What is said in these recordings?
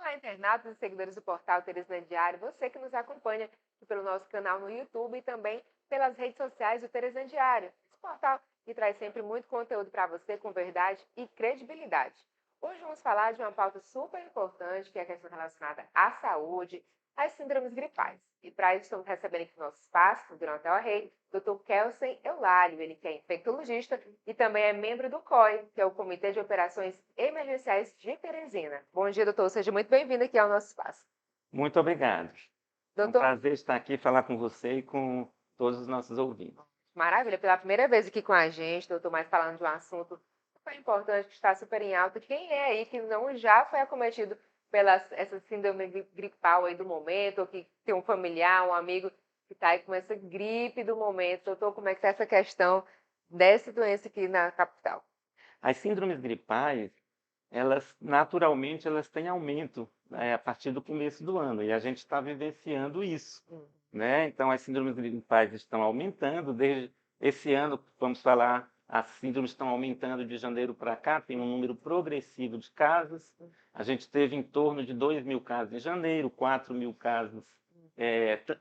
Olá, internautas e seguidores do portal Teresina Diário, você que nos acompanha aqui pelo nosso canal no YouTube e também pelas redes sociais do Teresina Diário. Esse portal que traz sempre muito conteúdo para você com verdade e credibilidade. Hoje vamos falar de uma pauta super importante, que é a questão relacionada à saúde, às síndromes gripais. E para isso estamos recebendo aqui no nosso espaço, no Durante o Rei, Dr. Kelsen Eulário, ele que é infectologista e também é membro do COI, que é o Comitê de Operações Emergenciais de Teresina. Bom dia, doutor. Seja muito bem-vindo aqui ao nosso espaço. Muito obrigado. É um Doutor, prazer estar aqui falar com você e com todos os nossos ouvintes. maravilha, pela primeira vez aqui com a gente, doutor, mais falando de um assunto super importante que está super em alta. Quem é aí que não já foi acometido pela essa síndrome gripal aí do momento, ou que tem um familiar, um amigo que está aí com essa gripe do momento? Doutor, como é que está essa questão dessa doença aqui na capital? As síndromes gripais, elas naturalmente elas têm aumento, a partir do começo do ano e a gente está vivenciando isso, Hum. né? Então as síndromes gripais estão aumentando desde esse ano, vamos falar, as síndromes estão aumentando de janeiro para cá, tem um número progressivo de casos. A gente teve em torno de 2.000 casos em janeiro, 4.000 casos,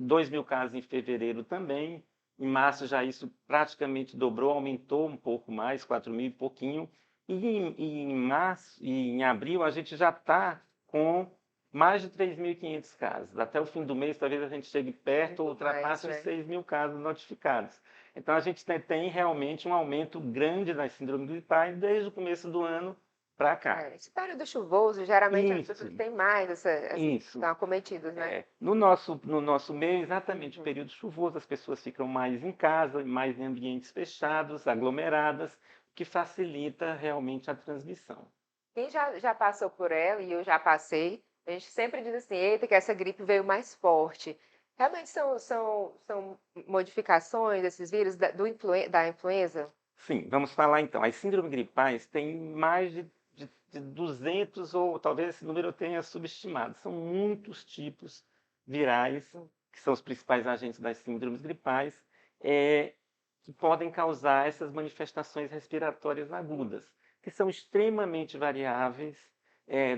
2.000 casos em fevereiro também. Em março já isso praticamente dobrou, aumentou um pouco mais, 4.000 e pouquinho. Em março e em abril a gente já está com mais de 3.500 casos. Até o fim do mês, talvez a gente chegue perto ou Muito mais, ultrapasse os né? 6.000 casos notificados. Então a gente tem realmente um aumento grande das síndromes gripais desde o começo do ano para cá. Esse período chuvoso, geralmente as Isso, pessoas que têm mais isso. estão acometidas, né? No nosso meio, exatamente, o Uhum. período chuvoso, as pessoas ficam mais em casa, mais em ambientes fechados, aglomeradas, o que facilita realmente a transmissão. Quem já passou por ela, e eu já passei, a gente sempre diz assim, eita, que essa gripe veio mais forte. Realmente são modificações desses vírus da influenza? Sim, vamos falar então. As síndromes gripais têm mais de 200, ou talvez esse número eu tenha subestimado. São muitos tipos virais, que são os principais agentes das síndromes gripais, que podem causar essas manifestações respiratórias agudas, que são extremamente variáveis,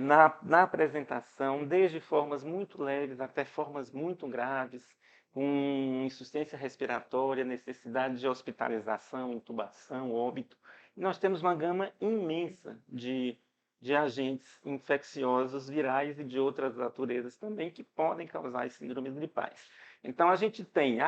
na apresentação, desde formas muito leves até formas muito graves, com insuficiência respiratória, necessidade de hospitalização, intubação, óbito. E nós temos uma gama imensa de agentes infecciosos, virais e de outras naturezas também que podem causar as síndromes gripais. Então, a gente tem,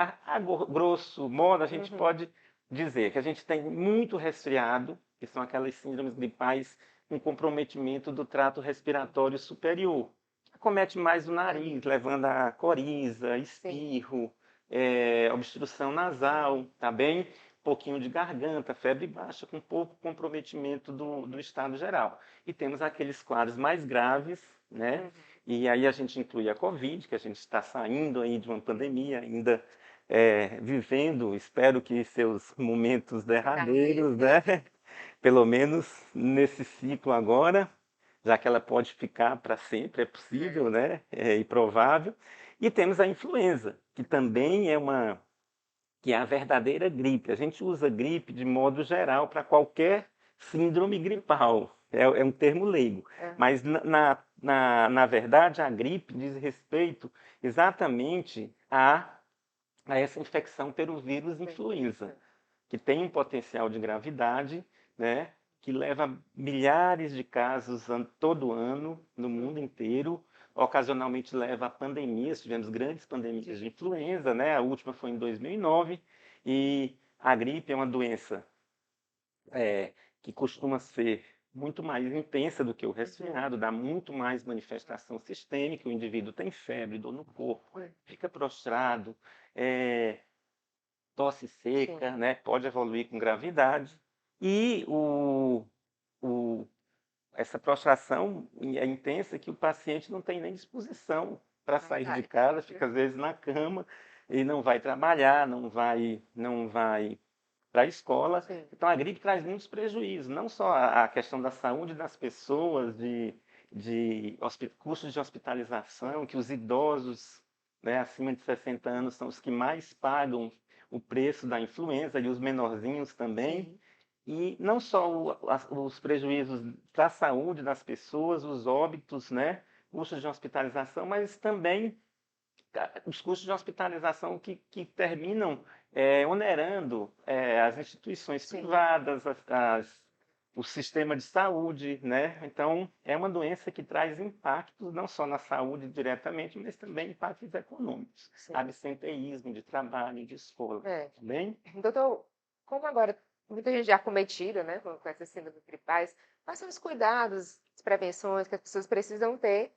grosso modo, a gente Uhum. pode dizer que a gente tem muito resfriado, que são aquelas síndromes gripais com comprometimento do trato respiratório superior. Acomete mais o nariz, levando a coriza, Sim. espirro, obstrução nasal, tá bem? Um pouquinho de garganta, febre baixa, com pouco comprometimento do estado geral. E temos aqueles quadros mais graves, né? Uhum. E aí a gente inclui a Covid, que a gente está saindo aí de uma pandemia, ainda vivendo, espero que seus momentos derradeiros, né? Pelo menos nesse ciclo agora, já que ela pode ficar para sempre, é possível, né? É provável. E temos a influenza, que também que é a verdadeira gripe. A gente usa gripe de modo geral para qualquer síndrome gripal. É um termo leigo. Aham. Mas, na verdade, a gripe diz respeito exatamente a essa infecção pelo vírus Sim. influenza, que tem um potencial de gravidade, né, que leva milhares de casos todo ano no mundo inteiro, ocasionalmente leva a pandemias, tivemos grandes pandemias de influenza, né, a última foi em 2009, e a gripe é uma doença que costuma ser muito mais intensa do que o resfriado, dá muito mais manifestação sistêmica, o indivíduo tem febre, dor no corpo, fica prostrado, é, tosse Sim. seca, né? Pode evoluir com gravidade. E essa prostração é intensa que o paciente não tem nem disposição para sair de Verdade. casa, fica às vezes na cama e não vai trabalhar, não vai para a escola. Sim. Então a gripe traz muitos prejuízos, não só a questão da saúde das pessoas, custos de hospitalização, que os idosos, né, acima de 60 anos são os que mais pagam o preço da influenza e os menorzinhos também. Sim. E não só os prejuízos para a saúde das pessoas, os óbitos, né, custos de hospitalização, mas também os custos de hospitalização que terminam onerando as instituições Sim. privadas, o sistema de saúde, né? Então, é uma doença que traz impactos não só na saúde diretamente, mas também impactos econômicos. Sim. Absenteísmo de trabalho, de escola, também. Doutor, como agora muita gente já acometida, né, com essa síndrome gripais, quais são os cuidados, as prevenções que as pessoas precisam ter,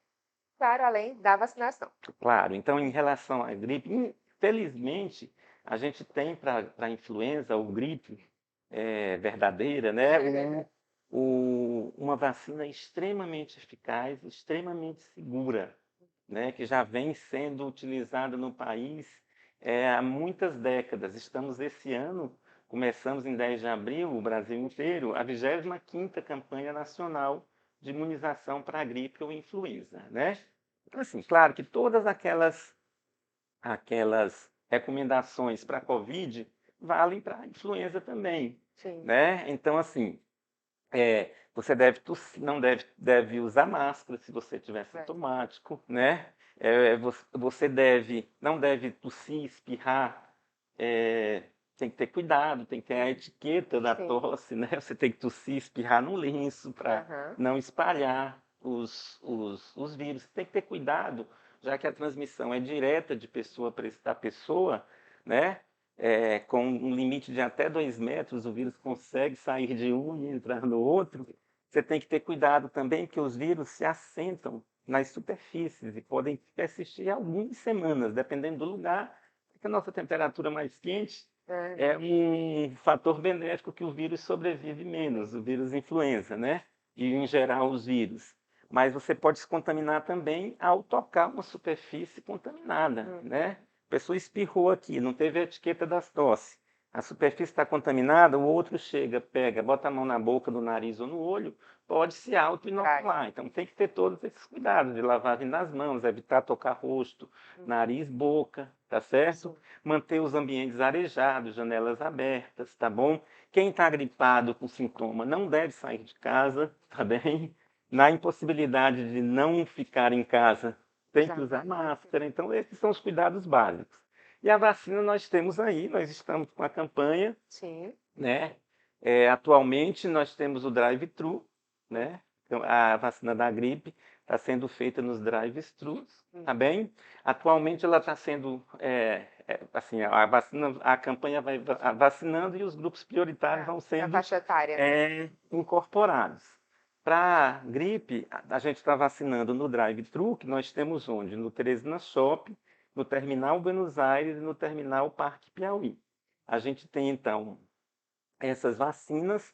claro, além da vacinação? Claro, então em relação à gripe, infelizmente, a gente tem para a influenza ou gripe verdadeira, né, uma vacina extremamente eficaz, extremamente segura, né, que já vem sendo utilizada no país há muitas décadas. Estamos esse ano, começamos em 10 de abril, o Brasil inteiro, a 25ª campanha nacional de imunização para a gripe ou influenza, né? Então, assim, claro que todas aquelas recomendações para a Covid valem para a influenza também, Sim. né? Então, assim, você não deve usar máscara se você estiver sintomático, né? Você não deve tossir, espirrar, tem que ter cuidado, tem que ter a etiqueta da Sim. tosse, né? Você tem que tossir, espirrar no lenço para não espalhar os vírus. Você tem que ter cuidado, já que a transmissão é direta de pessoa para pessoa, né? Com um limite de até 2 metros, o vírus consegue sair de um e entrar no outro. Você tem que ter cuidado também, que os vírus se assentam nas superfícies e podem persistir algumas semanas, dependendo do lugar, porque a nossa temperatura mais quente é um fator benéfico que o vírus sobrevive menos, o vírus influenza, né? E, em geral, os vírus. Mas você pode se contaminar também ao tocar uma superfície contaminada, né? A pessoa espirrou aqui, não teve a etiqueta das tosse. A superfície está contaminada, o outro chega, pega, bota a mão na boca, no nariz ou no olho, pode se auto-inocular. Então tem que ter todos esses cuidados de lavagem das mãos, evitar tocar rosto, nariz, boca, tá certo? Manter os ambientes arejados, janelas abertas, tá bom? Quem está gripado com sintoma não deve sair de casa, tá bem? Na impossibilidade de não ficar em casa, tem que usar máscara. Então, esses são os cuidados básicos. E a vacina nós temos aí, nós estamos com a campanha, né? Atualmente nós temos o drive-thru, né? Então, a vacina da gripe está sendo feita nos drive-thrus, tá bem? Atualmente ela está sendo, assim, a campanha vai vacinando e os grupos prioritários vão sendo faixa etária, incorporados. Para gripe, a gente está vacinando no drive-thru, que nós temos onde? No Teresina Shopping, no Terminal Buenos Aires e no Terminal Parque Piauí. A gente tem, então, essas vacinas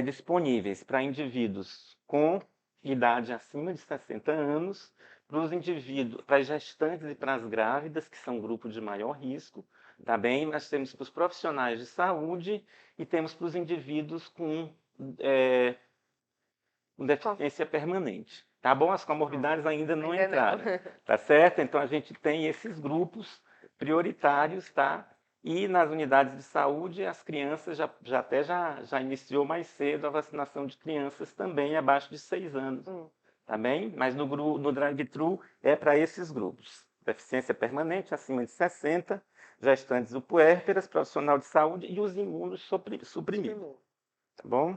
disponíveis para indivíduos com idade acima de 60 anos, para os indivíduos, para as gestantes e para as grávidas, que são grupo de maior risco, tá bem? Nós temos para os profissionais de saúde e temos para os indivíduos com deficiência permanente. Tá bom? As comorbidades ainda não entraram. Tá certo? Então a gente tem esses grupos prioritários, tá? E nas unidades de saúde, as crianças já iniciou mais cedo a vacinação de crianças também abaixo de 6 anos. Tá bem? Mas no drive-thru é para esses grupos. Deficiência permanente, acima de 60, gestantes ou puérperas, profissional de saúde e os imunos suprimidos. Tá bom?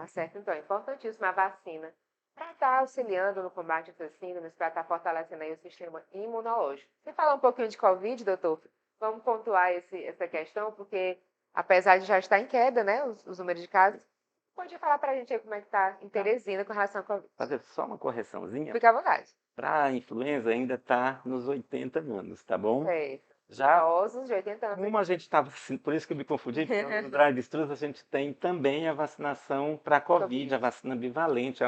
Certo, então, é importantíssima a vacina para estar auxiliando no combate a essas síndromes, para estar fortalecendo aí o sistema imunológico. Você falar um pouquinho de Covid, doutor, vamos pontuar essa questão, porque apesar de já estar em queda, né, os números de casos, pode falar para a gente aí como é que está em Teresina com relação à Covid? Fazer só uma correçãozinha. Fica à vontade. Para a influenza ainda está nos 80 anos, tá bom? Certo. Já idosos de 80 anos. Como a gente estava, por isso que eu me confundi, porque no drive-thrus a gente tem também a vacinação para a Covid, a vacina bivalente,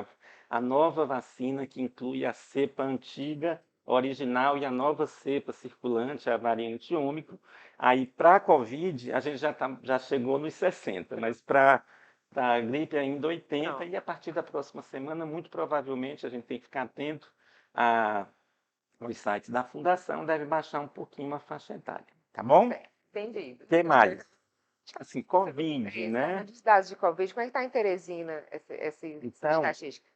a nova vacina que inclui a cepa antiga, original, e a nova cepa circulante, a variante Ômicron. Aí, para a Covid, a gente já chegou nos 60, mas para a gripe ainda 80, e a partir da próxima semana, muito provavelmente, a gente tem que ficar atento aos sites da Fundação, deve baixar um pouquinho a faixa etária. Tá bom? Entendido. O que mais? Assim, Covid, né? Os dados de Covid, como é que está em Teresina, essa Então, estatística?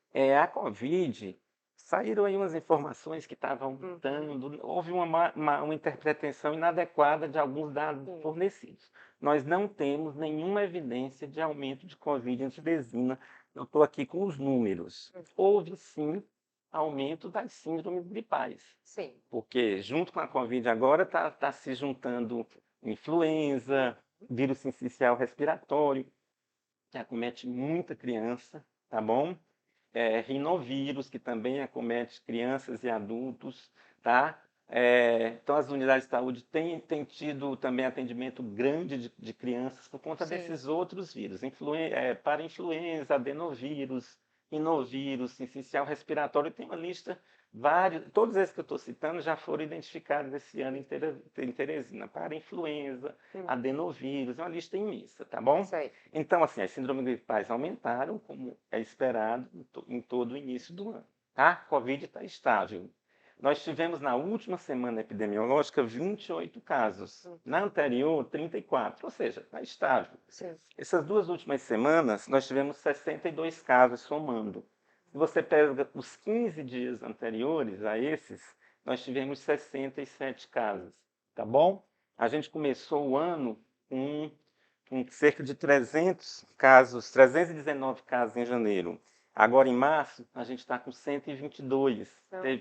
a Covid, saíram aí umas informações que estavam dando, houve uma interpretação inadequada de alguns dados fornecidos. Nós não temos nenhuma evidência de aumento de Covid em Teresina. Eu estou aqui com os números. Houve, sim, aumento das síndromes gripais. Sim. Porque junto com a Covid agora está se juntando influenza, vírus sincicial respiratório, que acomete muita criança, tá bom? Rinovírus, que também acomete crianças e adultos, tá? Então, as unidades de saúde têm tido também atendimento grande de crianças por conta desses outros vírus, parainfluenza, adenovírus, rinovírus, sincicial respiratório, tem uma lista, todos esses que eu estou citando já foram identificados esse ano em Teresina, parainfluenza, adenovírus, é uma lista imensa, tá bom? Isso aí. Então, assim, as síndromes gripais aumentaram, como é esperado, em todo o início do ano. A Covid está estável. Nós tivemos, na última semana epidemiológica, 28 casos. Na anterior, 34, ou seja, está estável. Sim. Essas 2 últimas semanas, nós tivemos 62 casos somando. Se você pega os 15 dias anteriores a esses, nós tivemos 67 casos, tá bom? A gente começou o ano com cerca de 300 casos, 319 casos em janeiro. Agora, em março, a gente está com 122.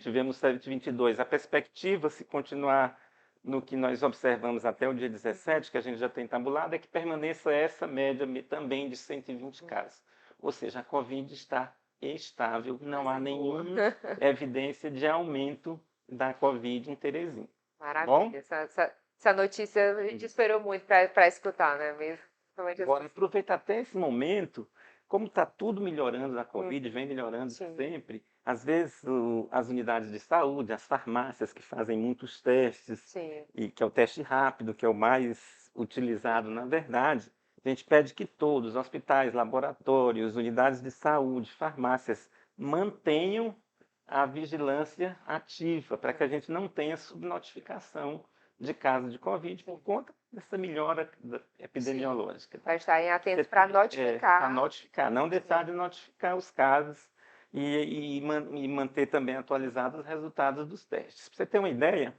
Tivemos 122. A perspectiva, se continuar no que nós observamos até o dia 17, que a gente já tem tabulado, é que permaneça essa média também de 120 casos. Ou seja, a Covid está estável, não há nenhuma evidência de aumento da Covid em Teresina. Maravilha. Essa notícia a gente esperou muito para escutar, né? Mesmo. Agora, aproveitar até esse momento, como está tudo melhorando na Covid, vem melhorando sempre, às vezes as unidades de saúde, as farmácias que fazem muitos testes, e que é o teste rápido, que é o mais utilizado na verdade, a gente pede que todos, hospitais, laboratórios, unidades de saúde, farmácias, mantenham a vigilância ativa, para que a gente não tenha subnotificação de casos de Covid por conta dessa melhora epidemiológica. Para estarem atentos para notificar. Para notificar, não deixar de notificar os casos e manter também atualizados os resultados dos testes. Para você ter uma ideia,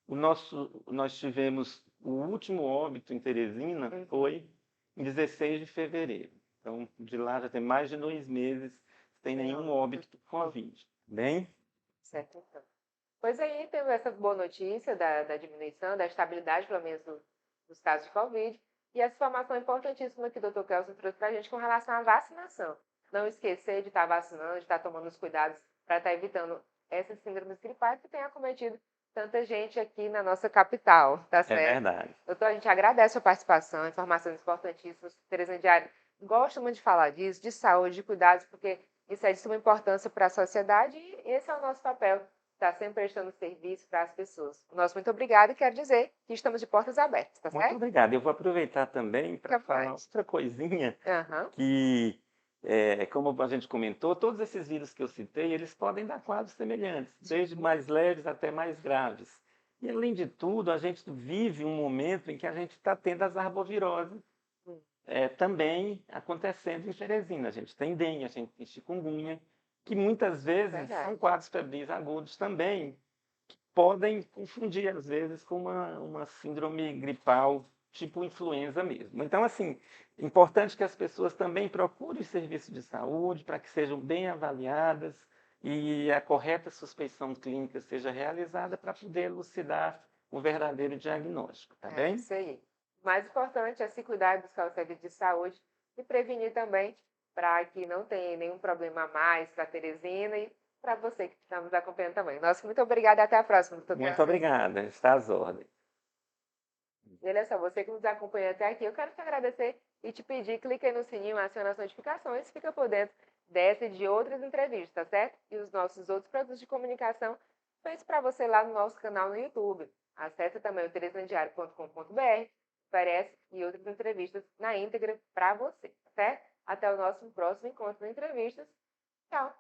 nós tivemos o último óbito em Teresina foi em 16 de fevereiro. Então, de lá já tem mais de 2 meses sem nenhum óbito por Covid. Bem? Certo, então. Pois aí, temos essa boa notícia da diminuição, da estabilidade, pelo menos, dos casos de Covid. E essa informação importantíssima que o Dr. Kelson trouxe para a gente com relação à vacinação. Não esquecer de estar vacinando, de estar tomando os cuidados para estar evitando essas síndromes gripais que têm acometido tanta gente aqui na nossa capital, tá certo? É verdade. Doutor, a gente agradece a participação, informações importantíssimas. Teresina Diário gosta muito de falar disso, de saúde, de cuidados, porque isso é de suma importância para a sociedade e esse é o nosso papel. Está sempre prestando serviço para as pessoas. Nosso muito obrigado e quero dizer que estamos de portas abertas, tá certo? Muito obrigado. Eu vou aproveitar também para falar outra coisinha que, como a gente comentou, todos esses vírus que eu citei, eles podem dar quadros semelhantes, desde mais leves até mais graves. E, além de tudo, a gente vive um momento em que a gente está tendo as arboviroses também acontecendo em Teresina. A gente tem dengue, a gente tem chikungunya, que muitas vezes são quadros febris agudos também, que podem confundir, às vezes, com uma síndrome gripal, tipo influenza mesmo. Então, assim, é importante que as pessoas também procurem serviços de saúde para que sejam bem avaliadas e a correta suspeição clínica seja realizada para poder elucidar o verdadeiro diagnóstico, tá bem? Isso aí. O mais importante é se cuidar e buscar o serviço de saúde e prevenir também para que não tenha nenhum problema a mais para a Teresina e para você que está nos acompanhando também. Nossa, muito obrigada e até a próxima, doutor. Muito obrigada, está às ordens. Beleza, você que nos acompanha até aqui, eu quero te agradecer e te pedir, clique aí no sininho, acione as notificações, fica por dentro dessa e de outras entrevistas, tá certo? E os nossos outros produtos de comunicação feitos para você lá no nosso canal no YouTube. Acesse também o teresandiario.com.br, oferece e outras entrevistas na íntegra para você, tá certo? Até o nosso próximo encontro em entrevistas. Tchau!